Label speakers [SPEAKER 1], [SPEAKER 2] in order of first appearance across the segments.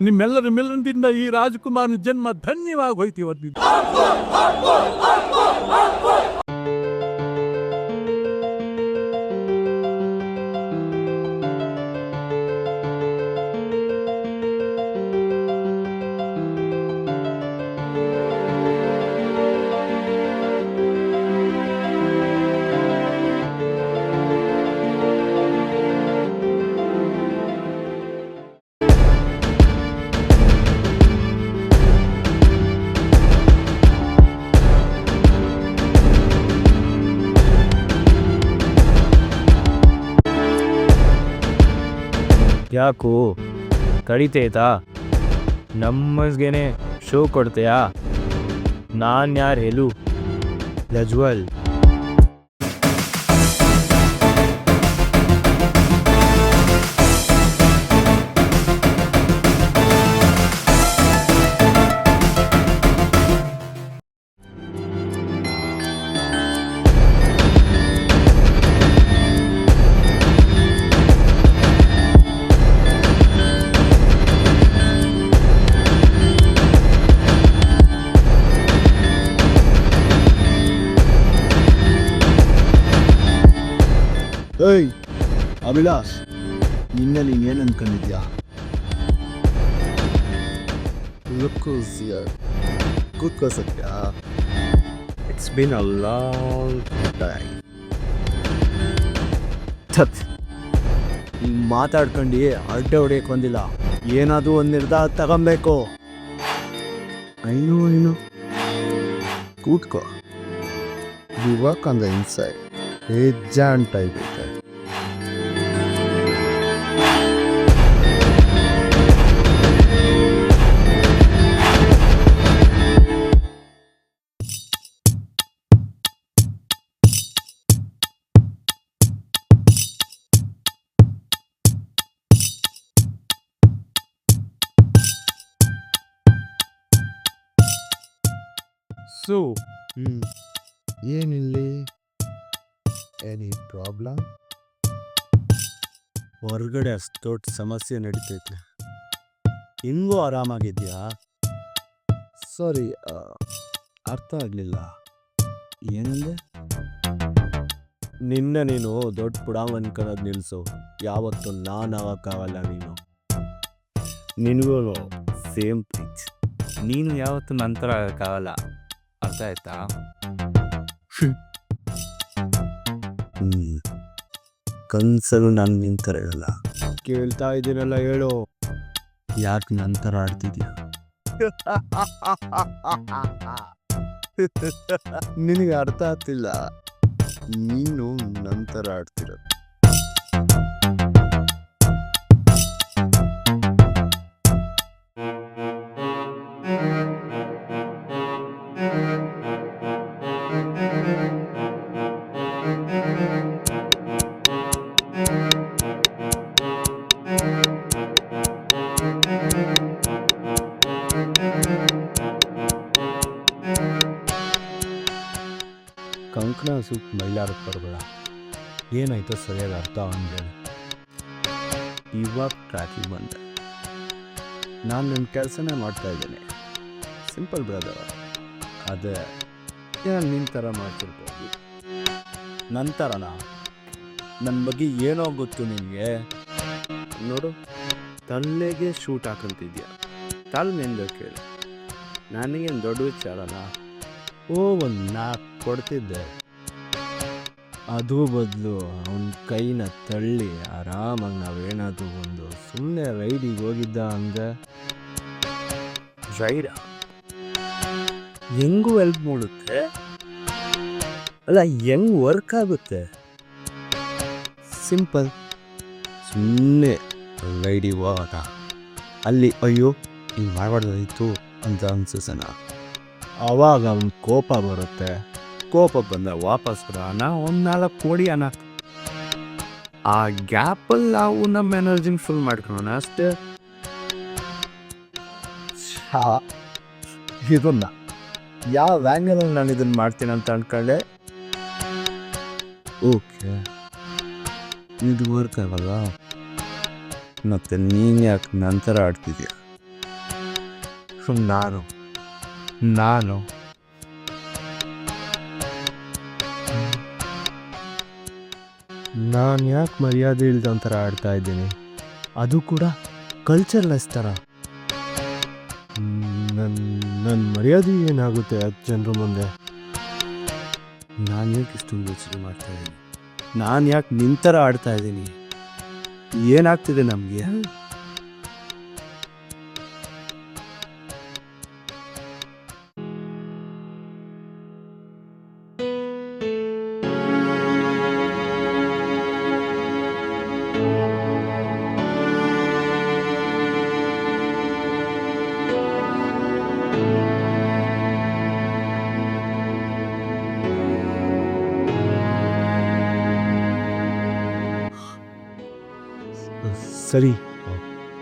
[SPEAKER 1] ನಿಮ್ಮೆಲ್ಲರ ಮಿಲನದಿಂದ ಈ ರಾಜಕುಮಾರನ ಜನ್ಮ ಧನ್ಯವಾಗಿ ಹೋಯ್ತೀವತ್ತಿದ್ದು.
[SPEAKER 2] ಯಾಕೋ ತಡಿತೈತಾ? ನಮ್ಮಸ್ಗೇನೆ ಶೋ ಕೊಡ್ತೀಯಾ? ನಾನು ಯಾರು ಹೇಳು? ಲಜ್ವಲ್.
[SPEAKER 3] ಏಯ್ ಅಭಿಲಾಷ್, ನಿನ್ನೆ ನೀನೇನು ಅನ್ಕೊಂಡಿದ್ಯಾ? ಕೂತ್ಕೋ ಸತ್ಯ.
[SPEAKER 2] It's been a long time.
[SPEAKER 3] ಹಿಂಗೆ ಮಾತಾಡ್ಕೊಂಡು ಅಡ್ಡೆ ಹೊಡಿಯಕ್ಕೆ ಬಂದಿಲ್ಲ. ಏನಾದರೂ ಒಂದು ನಿರ್ಧಾರ ತಗೊಬೇಕು. ಐನು ಕೂತ್ಕೋ. You work on the inside. ಬೇಜಾನ್ ಟೈಪ್ ಐತೆ.
[SPEAKER 1] ಸೊ
[SPEAKER 3] ಏನಿಲ್ಲಿ? Any problem? ಹೊರಗಡೆ ಅಷ್ಟು ದೊಡ್ಡ ಸಮಸ್ಯೆ ನಡೀತೈತೆ. ಹಿಂಗೂ ಆರಾಮಾಗಿದ್ಯಾ? ಸಾರಿ, ಅರ್ಥ ಆಗಲಿಲ್ಲ. ಏನಂದೆ? ನಿನ್ನೆ ನೀನು ದೊಡ್ಡ ಪುಡಾಮ್ ಅನ್ಕೊಳ್ಳೋದು ನಿಲ್ಲಿಸು. ಯಾವತ್ತು ನಾನು ಆಗೋಕ್ಕಾಗಲ್ಲ. ನಿನಗೂ ಸೇಮ್ ಪಿಚ್.
[SPEAKER 2] ನೀನು ಯಾವತ್ತೂ ನಂತರ ಆಗೋಕ್ಕಾಗಲ್ಲ. ಅರ್ಥ ಆಯ್ತಾ?
[SPEAKER 3] ಕನ್ಸಲು ನಾನು ನಿಂತರ ಹೇಳಲ್ಲ. ಕೇಳ್ತಾ ಇದ್ದೀನಲ್ಲ, ಹೇಳು. ಯಾಕೆ ನಂತರ ಆಡ್ತಿದ್ಯಾ? ನಿನಗೆ ಅರ್ಥ ಆಗ್ತಿಲ್ಲ. ನೀನು ನಂತರ ಆಡ್ತಿರೋದು. ಕಂಕಣ ಸೂಟ್ ಮೈಲಾರಕ್ಕೆ ಬರಬೇಡ. ಏನಾಯ್ತೋ ಸರಿಯಾಗಿ ಅರ್ಥ ಅಂದರೆ ಇವಾಗ ಟ್ರ್ಯಾಕಿಗೆ ಬಂದೆ. ನಾನು ನನ್ನ ಕೆಲಸನೇ ಮಾಡ್ತಾ ಇದ್ದೇನೆ. Simple brother. ಅದೇ ನಿನ್ನ ಥರ ಮಾಡ್ತಿರ್ಬೋದು. ನಂತರನ ನನ್ನ ಬಗ್ಗೆ ಏನೋ ಗೊತ್ತು ನಿನಗೆ. ನೋಡು, ತಲೆಗೆ ಶೂಟ್ ಹಾಕಂತಿದ್ಯಾ. ತಾಳ್ಮೆಯಿಂದ ಕೇಳಿ. ನನಗೇನು ದೊಡ್ಡ ವಿಚಾರನ? ಒಂದು 4 ಕೊಡ್ತಿದ್ದೆ. ಅದು ಬದಲು ಅವನ ಕೈನ ತಳ್ಳಿ ಆರಾಮಾಗಿ ನಾವೇನಾದರೂ ಒಂದು ಸುಮ್ಮನೆ ರೈಡಿಗೆ ಹೋಗಿದ್ದ ಅಂದರೆ. ರೈಡ ಹೆಂಗೂ ಹೆಲ್ಪ್ ಮಾಡುತ್ತೆ ಅಲ್ಲ, ಹೆಂಗೆ ವರ್ಕ್ ಆಗುತ್ತೆ? ಸಿಂಪಲ್. ಸುಮ್ಮನೆ ರೈಡಿಗೆ ಹೋಗೋಣ. ಅಲ್ಲಿ ಅಯ್ಯೋ ಹಿಂಗೆ ಮಾಡಬಾರ್ದಾಯಿತು ಅಂತ ಅನ್ಸೋಣ. ಆವಾಗ ಅವನ ಕೋಪ ಬರುತ್ತೆ. ಕೋಪ ಬಂದ ವಾಪಸ್ ಬರೋಣ. 4 ಕೋಡಿ ಅನ್ನ. ಆ ಗ್ಯಾಪಲ್ಲಿ ನಾವು ನಮ್ಮ ಎನರ್ಜಿನ ಫುಲ್ ಮಾಡ್ಕೊಳ್ಳೋಣ ಅಷ್ಟೇ. ಇದನ್ನ ಯಾವ ಆ್ಯಂಗಲಲ್ಲಿ ನಾನು ಇದನ್ನು ಮಾಡ್ತೀನಿ ಅಂತ ಅಂದ್ಕೊಂಡೆ. ಓಕೆ, ಇದು ವರ್ಕ್ ಆಗಲ್ಲ. ಮತ್ತು ನೀನು ಯಾಕೆ ನಂತರ ಆಡ್ತಿದ್ಯಾ? ನಾನು ನಾನು ನಾನು ಯಾಕೆ ಮರ್ಯಾದೆ ಇಲ್ದ ಒಂಥರ ಆಡ್ತಾ ಇದ್ದೀನಿ, ಅದು ಕೂಡ ಕಲ್ಚರ್ಲೆಸ್ ಥರ. ನನ್ನ ಮರ್ಯಾದೆ ಏನಾಗುತ್ತೆ ಜನರ ಮುಂದೆ? ನಾನು ಯಾಕೆ ಇಷ್ಟೊಂದು ಯೋಚನೆ ಮಾಡ್ತಾ ಇದ್ದೀನಿ? ನಾನು ಯಾಕೆ ನಿಂತರ ಆಡ್ತಾ ಇದ್ದೀನಿ? ಏನಾಗ್ತಿದೆ ನಮಗೆ? ಸರಿ,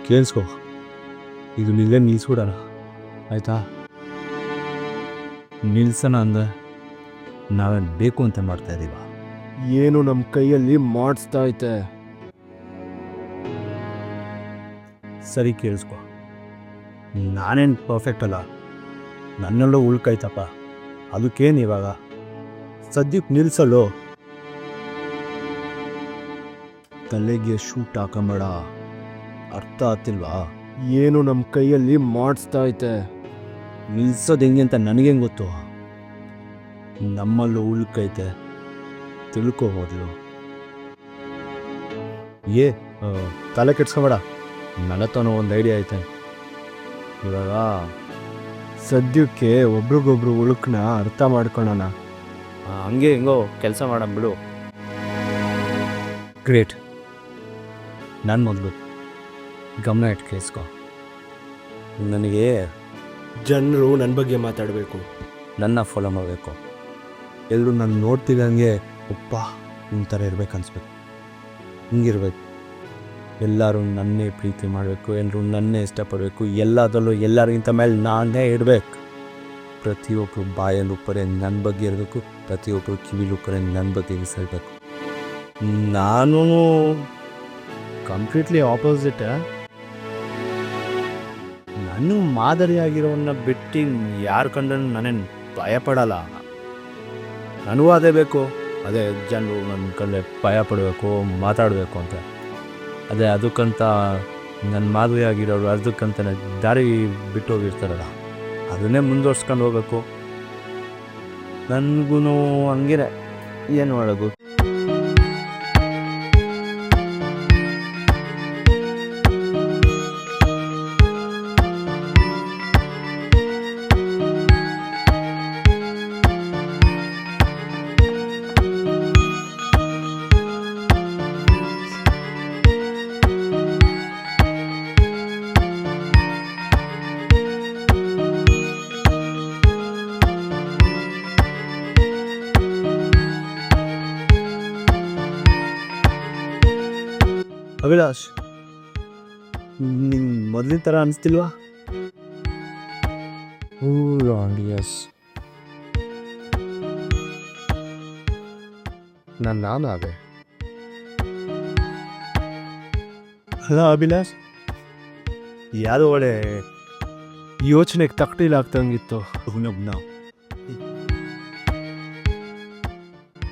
[SPEAKER 3] ಕೇಳಿಸ್ಕೊ, ಇದು ನಿಲ್ಲೇ ನಿಲ್ಸ್ಬಿಡೋಣ ಆಯ್ತಾ?
[SPEAKER 2] ನಿಲ್ಸೋಣ ಅಂದ್ರೆ ನಾವೇನು ಬೇಕು ಅಂತ ಮಾಡ್ತಾ ಇದ್ದೀವ?
[SPEAKER 3] ಏನು ನಮ್ಮ ಕೈಯಲ್ಲಿ ಮಾಡಿಸ್ತಾ ಐತೆ.
[SPEAKER 2] ಸರಿ ಕೇಳಿಸ್ಕೊ, ನಾನೇನು ಪರ್ಫೆಕ್ಟ್ ಅಲ್ಲ, ನನ್ನಲ್ಲೂ ಉಳ್ಕೈತಪ್ಪ. ಅದಕ್ಕೇನು ಇವಾಗ
[SPEAKER 3] ಸದ್ಯಕ್ಕೆ ನಿಲ್ಸಲು ತಲೆಗೆ ಶೂಟ್ ಹಾಕಬೇಡ, ಅರ್ಥ ಆಗ್ತಿಲ್ವಾ? ಏನು ನಮ್ಮ ಕೈಯಲ್ಲಿ ಮಾಡಿಸ್ತಾ ಐತೆ.
[SPEAKER 2] ನಿಲ್ಸೋದು ಹೆಂಗೆ ಅಂತ ನನಗೇನು ಗೊತ್ತು? ನಮ್ಮಲ್ಲೂ ಉಳ್ಕೈತೆ, ತಿಳ್ಕೊ ಮೊದಲು.
[SPEAKER 3] ತಲೆ ಕೆಡ್ಸ್ಕೊಬೇಡ,
[SPEAKER 2] ನನ್ನ ಹತ್ರನೂ ಒಂದು ಐಡಿಯಾ ಐತೆ. ಇವಾಗ
[SPEAKER 3] ಸದ್ಯಕ್ಕೆ ಒಬ್ರಿಗೊಬ್ರು ಉಳುಕನ್ನ ಅರ್ಥ ಮಾಡ್ಕೊಳ್ಳೋಣ.
[SPEAKER 2] ಹಂಗೆ ಹೆಂಗೋ ಕೆಲಸ ಮಾಡೋಣ ಬಿಡು. ಗ್ರೇಟ್. ನಾನು ಮೊದಲು ಗಮನ ಇಟ್ಟು ಕೇಳಿಸ್ಕೊ. ನನಗೆ
[SPEAKER 3] ಜನರು ನನ್ನ ಬಗ್ಗೆ ಮಾತಾಡಬೇಕು,
[SPEAKER 2] ನನ್ನ ಫಾಲೋ ಮಾಡಬೇಕು.
[SPEAKER 3] ಎಲ್ಲರೂ ನಾನು ನೋಡ್ತಿದ್ದಂಗೆ ಒಪ್ಪ ಒಂಥರ ಇರ್ಬೇಕು ಅನ್ಸ್ಬೇಕು. ಹಿಂಗಿರ್ಬೇಕು.
[SPEAKER 2] ಎಲ್ಲರೂ ನನ್ನೇ ಪ್ರೀತಿ ಮಾಡಬೇಕು, ಎಲ್ಲರೂ ನನ್ನೇ ಇಷ್ಟಪಡಬೇಕು, ಎಲ್ಲದರಲ್ಲೂ ಎಲ್ಲರಿಗಿಂತ ಮೇಲೆ ನಾನೇ ಇರಬೇಕು. ಪ್ರತಿಯೊಬ್ಬರು ಬಾಯಲ್ಲಿ ಉಪ್ಪರೆ ನನ್ನ ಬಗ್ಗೆ ಇರಬೇಕು, ಪ್ರತಿಯೊಬ್ಬರು ಕಿವಿಲಿ ಉಪ್ಪರೆ ನನ್ನ ಬಗ್ಗೆ ಇರಿಸಬೇಕು. ನಾನು
[SPEAKER 3] ಕಂಪ್ಲೀಟ್ಲಿ ಆಪೋಸಿಟ್.
[SPEAKER 2] ನಾನು ಮಾದರಿಯಾಗಿರೋನ್ನ ಬಿಟ್ಟು ಯಾರು ಕಂಡ್ರೂ ನಾನೇನು ಭಯಪಡಲ್ಲ. ನನಗೂ ಅದೇ ಬೇಕು, ಅದೇ ಜನರು ನನ್ನ ಕಂಡ್ರೆ ಭಯ ಪಡಬೇಕು, ಮಾತಾಡಬೇಕು ಅಂತ. ಅದೇ ಅದಕ್ಕಂತ ನನ್ನ ಮಾದರಿಯಾಗಿರೋರು ಅದಕ್ಕಂತ ದಾರಿ ಬಿಟ್ಟು ಹೋಗಿರ್ತಾರಲ್ಲ, ಅದನ್ನೇ ಮುಂದುವರ್ಸ್ಕೊಂಡು ಹೋಗ್ಬೇಕು. ನನಗೂ ಹಂಗೆ ಏನು ಮಾಡೋದು?
[SPEAKER 3] ಅಭಿಲಾಷ್, ನಿಂಗೆ ಮೊದಲಿನ ಥರ ಅನಿಸ್ತಿಲ್ವಾ? ಎಸ್, ನಾನು ಅದೇ. ಅಲ್ಲ ಅಭಿಲಾಷ್, ಯಾವುದೋ ಒಳ್ಳೆ ಯೋಚನೆಗೆ ತಕ್ಕಡಿಲ್ ಆಗ್ತಂಗಿತ್ತು.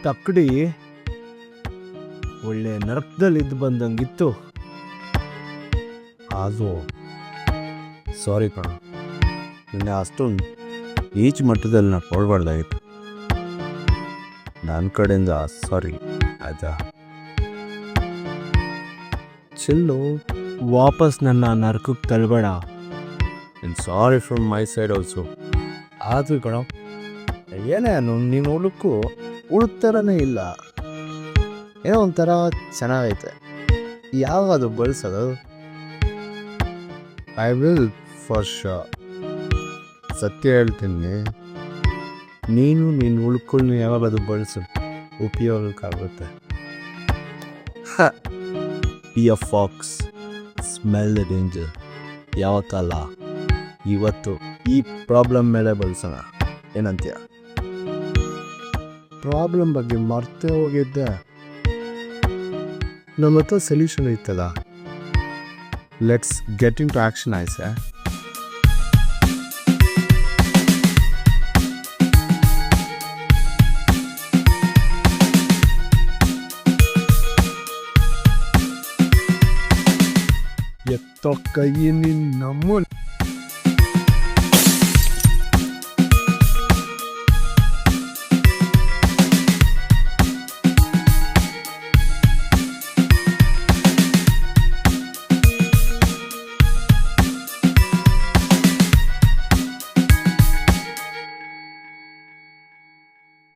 [SPEAKER 3] ತಕ್ಕಡಿ ಒಳ್ಳೆ ನರಕದಲ್ಲಿ ಇದ್ದು ಬಂದಂಗಿತ್ತು.
[SPEAKER 2] ಅದು ಸಾರಿ ಕಣ, ನಿನ್ನೆ ಅಷ್ಟೊಂದು ಈಚ್ ಮಟ್ಟದಲ್ಲಿ ನಾನು ಕೊಡ್ಬಾರ್ದಾಗಿತ್ತು. ನನ್ನ ಕಡೆಯಿಂದ ಸಾರಿ ಆಯ್ತಾ?
[SPEAKER 3] ಚಿಲ್ಲು, ವಾಪಸ್ ನನ್ನ ನರಕಕ್ಕೆ ತಳ್ಬೇಡ.
[SPEAKER 2] ಸಾರಿ ಫ್ರಮ್ ಮೈ ಸೈಡ್ ಆಲ್ಸೋ.
[SPEAKER 3] ಆದ್ರೂ ಕಣ, ಏನೇನು ನೀನು ಉಳುಕು ಉಳ್ತಾರನೇ ಇಲ್ಲ, ಏನೋ ಒಂಥರ ಚೆನ್ನಾಗೈತೆ. ಯಾವಾಗ ಅದು ಬಳಸೋದು? I will for sure. ಸತ್ಯ ಹೇಳ್ತೀನಿ, ನೀನು ಉಳ್ಕೊಳ್ಳಿ ಯಾವಾಗ ಅದು ಬಳಸು, ಉಪಯೋಗಕ್ಕಾಗುತ್ತೆ.
[SPEAKER 2] Be a fox, smell the danger. ಯಾವತ್ತಲ್ಲ ಇವತ್ತು
[SPEAKER 3] ಈ ಪ್ರಾಬ್ಲಮ್ ಮೇಲೆ ಬಳಸೋಣ, ಏನಂತೀಯ? ಪ್ರಾಬ್ಲಮ್ ಬಗ್ಗೆ ಮರ್ತೇ ಹೋಗಿದ್ದೆ. ನಮ್ಮ ಹತ್ರ ಸೊಲ್ಯೂಷನ್ ಇತ್ತಲ್ಲ. Let's get into action ಆಯ್ಸೆ.
[SPEAKER 4] ಎತ್ತೋ ಕೈ ನಿನ್ನಮ್ಮ